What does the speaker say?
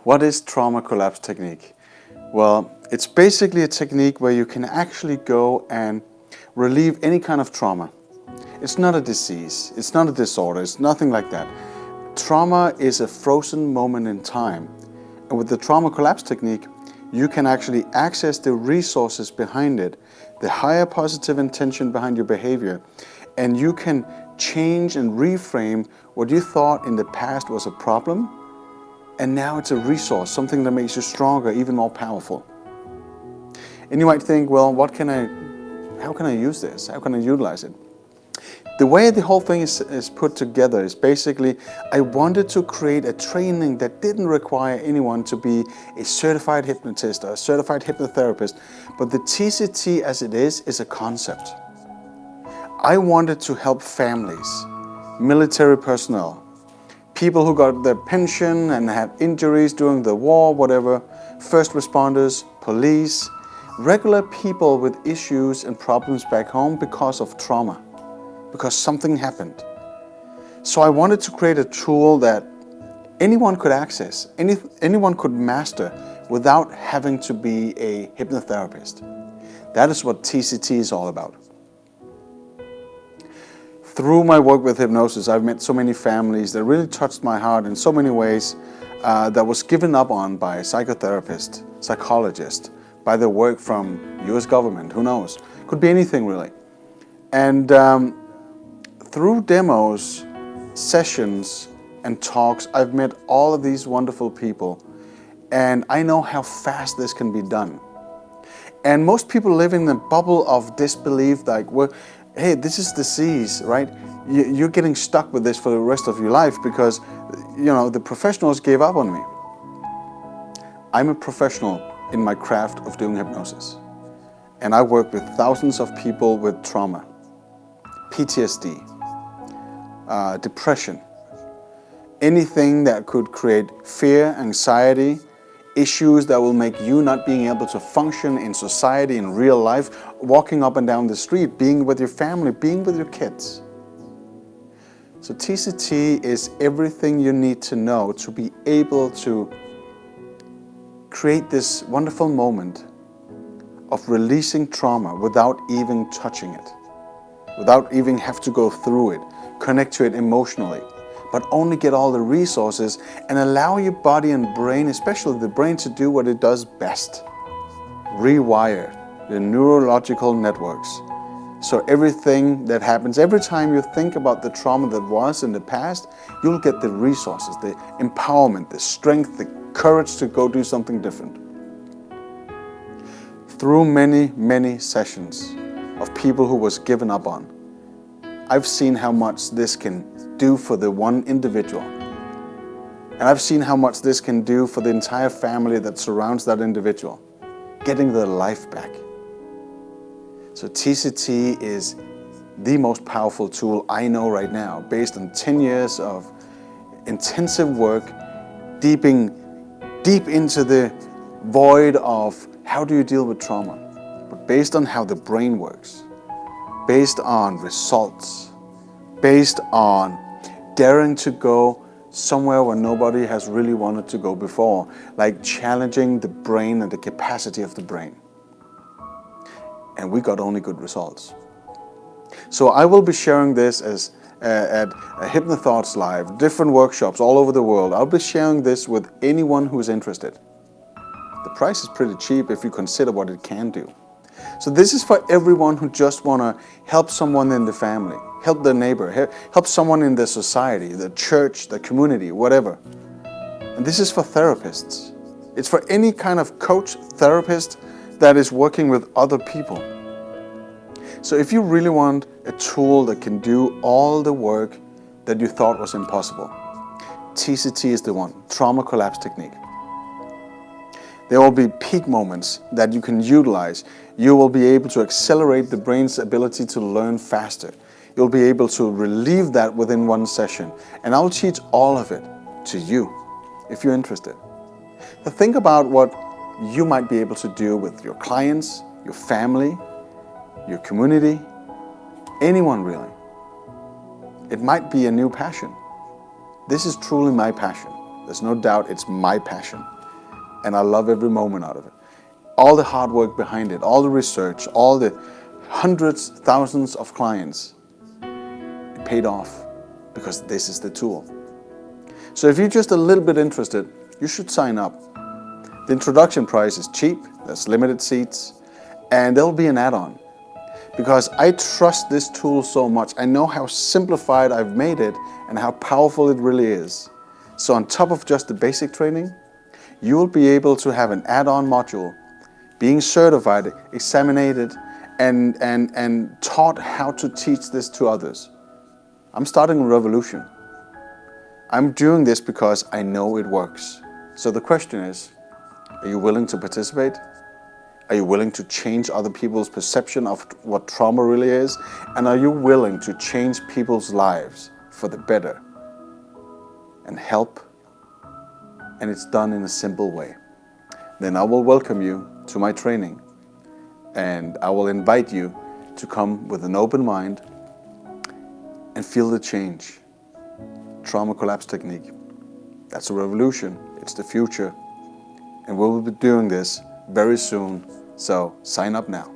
What is trauma collapse technique? Well, it's basically a technique where you can actually go and relieve any kind of trauma. It's not a disease, it's not a disorder, it's nothing like that. Trauma is a frozen moment in time. And with the trauma collapse technique, you can actually access the resources behind it, the higher positive intention behind your behavior, and you can change and reframe what you thought in the past was a problem, and now it's a resource, something that makes you stronger, even more powerful. And you might think, well, how can I use this? How can I utilize it? The way the whole thing is put together is basically, I wanted to create a training that didn't require anyone to be a certified hypnotist or a certified hypnotherapist, but the TCT as it is a concept. I wanted to help families, military personnel, people who got their pension and had injuries during the war, whatever, first responders, police, regular people with issues and problems back home because of trauma, because something happened. So I wanted to create a tool that anyone could access, anyone could master without having to be a hypnotherapist. That is what TCT is all about. Through my work with hypnosis, I've met so many families that really touched my heart in so many ways that was given up on by psychotherapists, psychologists, by the work from US government, who knows? Could be anything really. And through demos, sessions, and talks, I've met all of these wonderful people, and I know how fast this can be done. And most people live in the bubble of disbelief, like, well, hey, this is disease, right? You're getting stuck with this for the rest of your life because, the professionals gave up on me. I'm a professional in my craft of doing hypnosis. And I work with thousands of people with trauma, PTSD, depression, anything that could create fear, anxiety, issues that will make you not being able to function in society, in real life, walking up and down the street, being with your family, being with your kids. So TCT is everything you need to know to be able to create this wonderful moment of releasing trauma without even touching it, without even have to go through it, connect to it emotionally, but only get all the resources and allow your body and brain, especially the brain, to do what it does best. Rewire the neurological networks. So everything that happens, every time you think about the trauma that was in the past, you'll get the resources, the empowerment, the strength, the courage to go do something different. Through many, many sessions of people who was given up on, I've seen how much this can do for the one individual. And I've seen how much this can do for the entire family that surrounds that individual, getting their life back. So TCT is the most powerful tool I know right now, based on 10 years of intensive work, deep into the void of how do you deal with trauma, but based on how the brain works, based on results, based on daring to go somewhere where nobody has really wanted to go before, like challenging the brain and the capacity of the brain. And we got only good results. So I will be sharing this at HypnoThoughts Live, different workshops all over the world. I'll be sharing this with anyone who's interested. The price is pretty cheap if you consider what it can do. So this is for everyone who just want to help someone in the family, help their neighbor, help someone in the society, the church, the community, whatever. And this is for therapists. It's for any kind of coach, therapist that is working with other people. So if you really want a tool that can do all the work that you thought was impossible, TCT is the one, trauma collapse technique. There will be peak moments that you can utilize. You will be able to accelerate the brain's ability to learn faster. You'll be able to relieve that within one session. And I'll teach all of it to you if you're interested. Now think about what you might be able to do with your clients, your family, your community, anyone really. It might be a new passion. This is truly my passion. There's no doubt it's my passion. and I love every moment out of it. All the hard work behind it, all the research, all the hundreds, thousands of clients, it paid off because this is the tool. So if you're just a little bit interested, you should sign up. The introduction price is cheap, there's limited seats, and there'll be an add-on. Because I trust this tool so much. I know how simplified I've made it and how powerful it really is. So on top of just the basic training, you will be able to have an add-on module, being certified, examined, and taught how to teach this to others. I'm starting a revolution. I'm doing this because I know it works. So the question is, are you willing to participate? Are you willing to change other people's perception of what trauma really is? And are you willing to change people's lives for the better and help? And it's done in a simple way. Then I will welcome you to my training, and I will invite you to come with an open mind and feel the change. Trauma collapse technique. That's a revolution. It's the future. And we'll be doing this very soon. So sign up now.